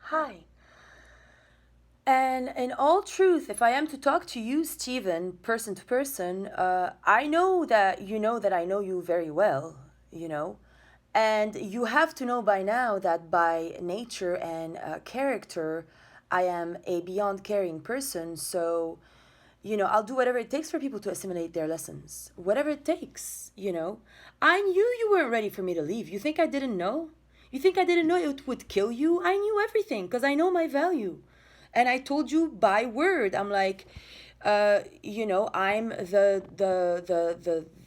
Hi. And in all truth, if I am to talk to you, Stephen, person to person, I know that I know you very well, you know. And you have to know by now that by nature and character, I am a beyond caring person. So, I'll do whatever it takes for people to assimilate their lessons. Whatever it takes. I knew you weren't ready for me to leave. You think I didn't know? You think I didn't know it would kill you? I knew everything because I know my value. And I told you by word. I'm like, I'm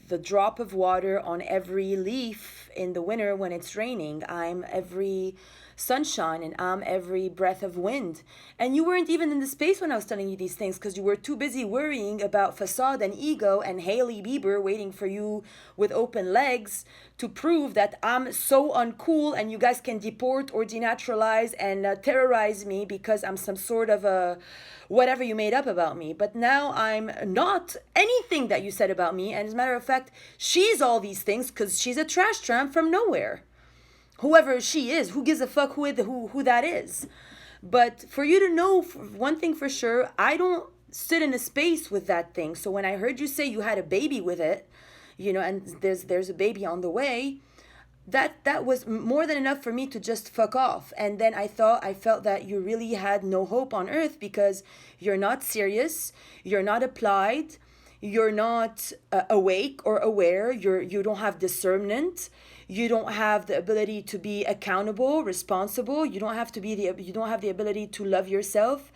the drop of water on every leaf in the winter when it's raining. I'm every sunshine and I'm every breath of wind. And you weren't even in the space when I was telling you these things because you were too busy worrying about facade and ego and Hailey Bieber waiting for you with open legs to prove that I'm so uncool and you guys can deport or denaturalize and terrorize me because I'm some sort of a whatever you made up about me. But now I'm not anything that you said about me. And as a matter of fact, she's all these things because she's a trash tramp from nowhere. Whoever she is, who gives a fuck who that is? But for you to know one thing for sure, I don't sit in a space with that thing. So when I heard you say you had a baby with it, and there's a baby on the way, that was more than enough for me to just fuck off. And then I felt that you really had no hope on earth because you're not serious, you're not applied, you're not awake or aware, you don't have discernment, you don't have the ability to be accountable, responsible, you don't have the ability to love yourself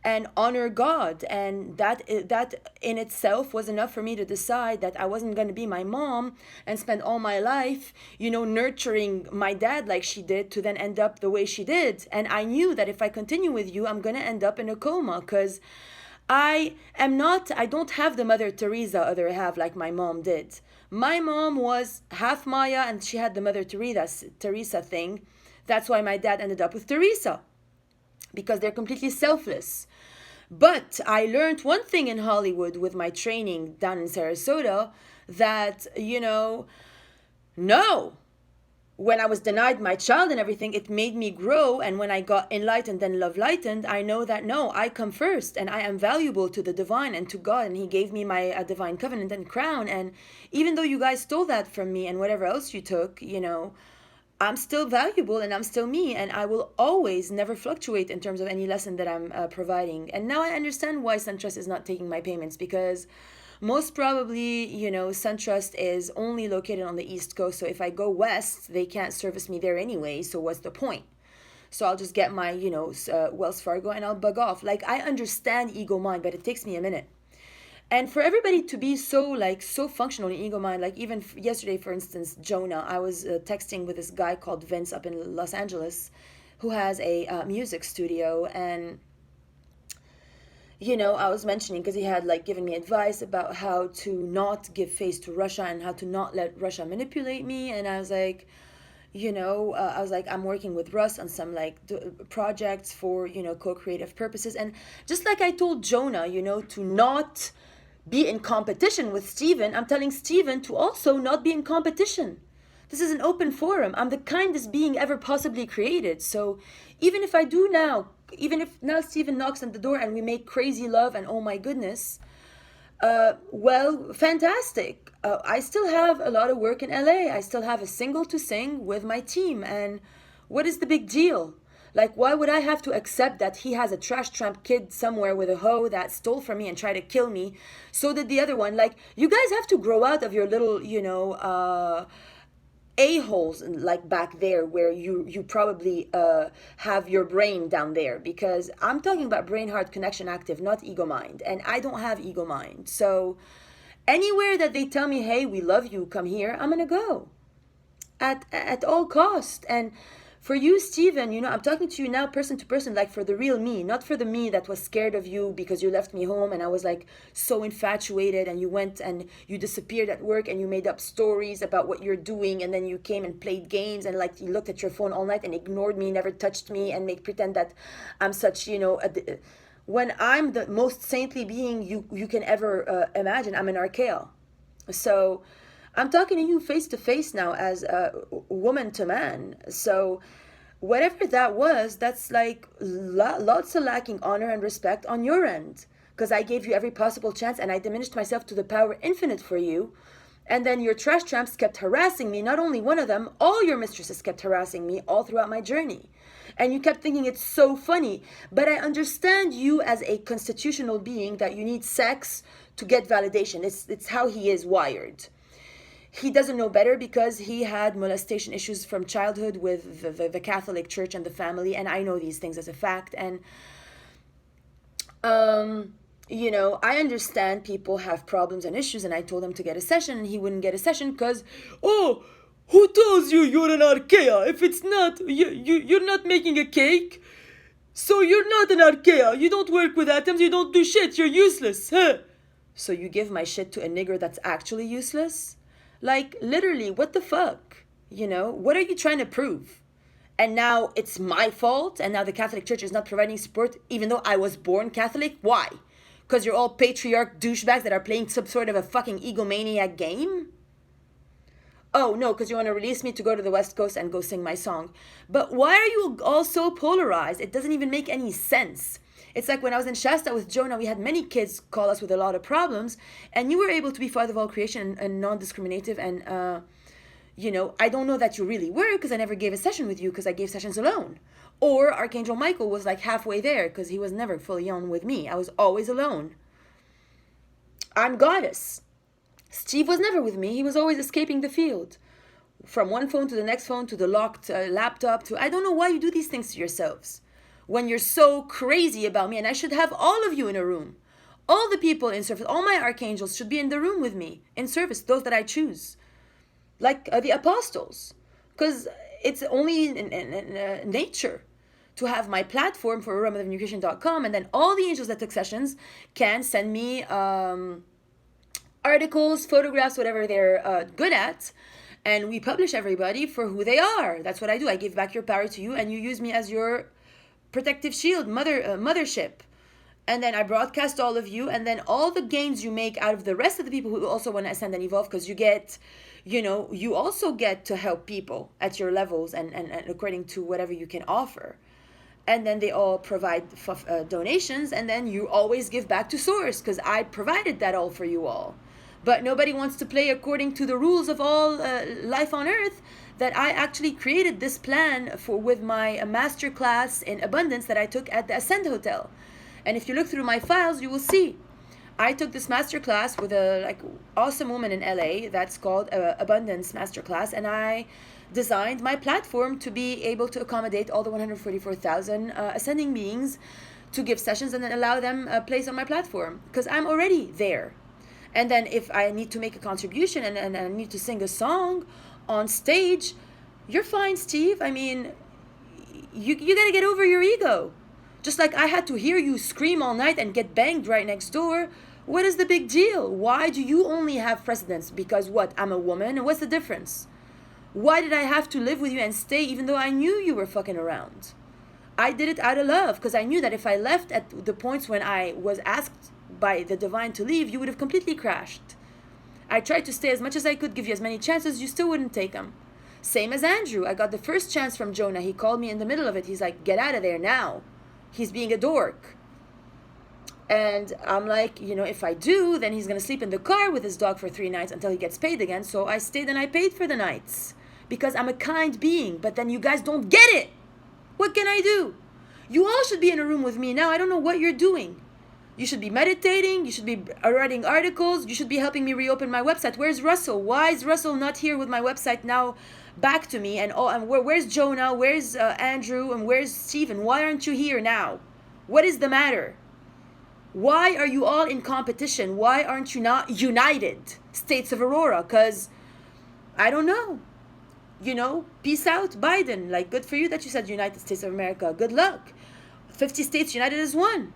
and honor God. And that in itself was enough for me to decide that I wasn't going to be my mom and spend all my life, nurturing my dad like she did to then end up the way she did. And I knew that if I continue with you, I'm going to end up in a coma because I don't have the Mother Teresa other half like my mom did. My mom was half Maya and she had the Mother Teresa thing. That's why my dad ended up with Teresa because they're completely selfless. But I learned one thing in Hollywood with my training down in Sarasota that, no, when I was denied my child and everything, it made me grow. And when I got enlightened and love lightened, I know that no, I come first and I am valuable to the divine and to God. And He gave me my divine covenant and crown. And even though you guys stole that from me and whatever else you took, I'm still valuable and I'm still me. And I will always never fluctuate in terms of any lesson that I'm providing. And now I understand why SunTrust is not taking my payments because most probably, SunTrust is only located on the East Coast. So if I go west, they can't service me there anyway. So what's the point? So I'll just get my, Wells Fargo and I'll bug off. Like, I understand ego mind, but it takes me a minute. And for everybody to be so functional in ego mind, like even yesterday, for instance, Jonah, I was texting with this guy called Vince up in Los Angeles who has a music studio. And I was mentioning because he had like given me advice about how to not give face to Russia and how to not let Russia manipulate me. And I was like, I'm working with Russ on some like projects for, co-creative purposes. And just like I told Jonah, to not be in competition with Steven, I'm telling Steven to also not be in competition. This is an open forum. I'm the kindest being ever possibly created. So even if I do now, even if now Steven knocks on the door and we make crazy love and oh my goodness, well, fantastic. I still have a lot of work in LA. I still have a single to sing with my team. And what is the big deal? Like, why would I have to accept that he has a trash tramp kid somewhere with a hoe that stole from me and tried to kill me? So did the other one. Like, you guys have to grow out of your little, a-holes like back there where you probably have your brain down there, because I'm talking about brain heart connection active, not ego mind, and I don't have ego mind. So anywhere that they tell me, hey, we love you, come here, I'm gonna go at all cost. And for you, Steven, I'm talking to you now person to person, like for the real me, not for the me that was scared of you because you left me home and I was like so infatuated and you went and you disappeared at work and you made up stories about what you're doing and then you came and played games and like you looked at your phone all night and ignored me, never touched me, and make pretend that I'm such, when I'm the most saintly being you can ever imagine. I'm an archaeo. So I'm talking to you face to face now as a woman to man. So whatever that was, that's like lots of lacking honor and respect on your end. Because I gave you every possible chance and I diminished myself to the power infinite for you. And then your trash tramps kept harassing me. Not only one of them, all your mistresses kept harassing me all throughout my journey. And you kept thinking it's so funny. But I understand you as a constitutional being that you need sex to get validation. It's how he is wired. He doesn't know better because he had molestation issues from childhood with the Catholic Church and the family. And I know these things as a fact. And you know, I understand people have problems and issues, and I told him to get a session, and he wouldn't get a session because, oh, who tells you you're an archaea? If it's not, you're not making a cake, so you're not an archaea. You don't work with atoms, you don't do shit, you're useless, huh? So you give my shit to a nigger that's actually useless? Like, literally, what the fuck? You know, what are you trying to prove? And now it's my fault, and now the Catholic Church is not providing support, even though I was born Catholic? Why? Because you're all patriarch douchebags that are playing some sort of a fucking egomaniac game? Oh, no, because you want to release me to go to the West Coast and go sing my song. But why are you all so polarized? It doesn't even make any sense. It's like when I was in Shasta with Jonah, we had many kids call us with a lot of problems, and you were able to be Father of all creation and non-discriminative, and, you know, I don't know that you really were because I never gave a session with you because I gave sessions alone. Or Archangel Michael was like halfway there because he was never fully on with me. I was always alone. I'm goddess. Steve was never with me. He was always escaping the field. From one phone to the next phone to the locked laptop to... I don't know why you do these things to yourselves. When you're so crazy about me, and I should have all of you in a room. All the people in service, all my archangels should be in the room with me in service, those that I choose. Like the apostles. Because it's only in nature to have my platform for aromatofnutrition.com, and then all the angels that took sessions can send me articles, photographs, whatever they're good at, and we publish everybody for who they are. That's what I do. I give back your power to you, and you use me as your protective shield, mothership. And then I broadcast all of you, and then all the gains you make out of the rest of the people who also want to ascend and evolve, because you get, you know, you also get to help people at your levels and according to whatever you can offer. And then they all provide donations, and then you always give back to source because I provided that all for you all. But nobody wants to play according to the rules of all life on earth, that I actually created this plan for with my master class in abundance that I took at the Ascend Hotel. And if you look through my files, you will see I took this master class with a awesome woman in LA that's called Abundance Masterclass, and I designed my platform to be able to accommodate all the 144,000 ascending beings, to give sessions and then allow them a place on my platform because I'm already there. And then if I need to make a contribution and I need to sing a song on stage, you're fine, Steve. I mean, you got to get over your ego. Just like I had to hear you scream all night and get banged right next door. What is the big deal? Why do you only have precedence? Because what? I'm a woman? And what's the difference? Why did I have to live with you and stay even though I knew you were fucking around? I did it out of love because I knew that if I left at the points when I was asked by the divine to leave, you would have completely crashed. I tried to stay as much as I could, give you as many chances, you still wouldn't take them. Same as Andrew. I got the first chance from Jonah. He called me in the middle of it. He's like, get out of there now. He's being a dork. And I'm like, you know, if I do, then he's going to sleep in the car with his dog for 3 nights until he gets paid again. So I stayed and I paid for the nights because I'm a kind being. But then you guys don't get it. What can I do? You all should be in a room with me now. I don't know what you're doing. You should be meditating. You should be writing articles. You should be helping me reopen my website. Where's Russell? Why is Russell not here with my website now back to me? And where's Jonah? Where's Andrew? And where's Stephen? Why aren't you here now? What is the matter? Why are you all in competition? Why aren't you not united? States of Aurora. Because, I don't know. You know, peace out, Biden. Like, good for you that you said United States of America. Good luck. 50 states united as one.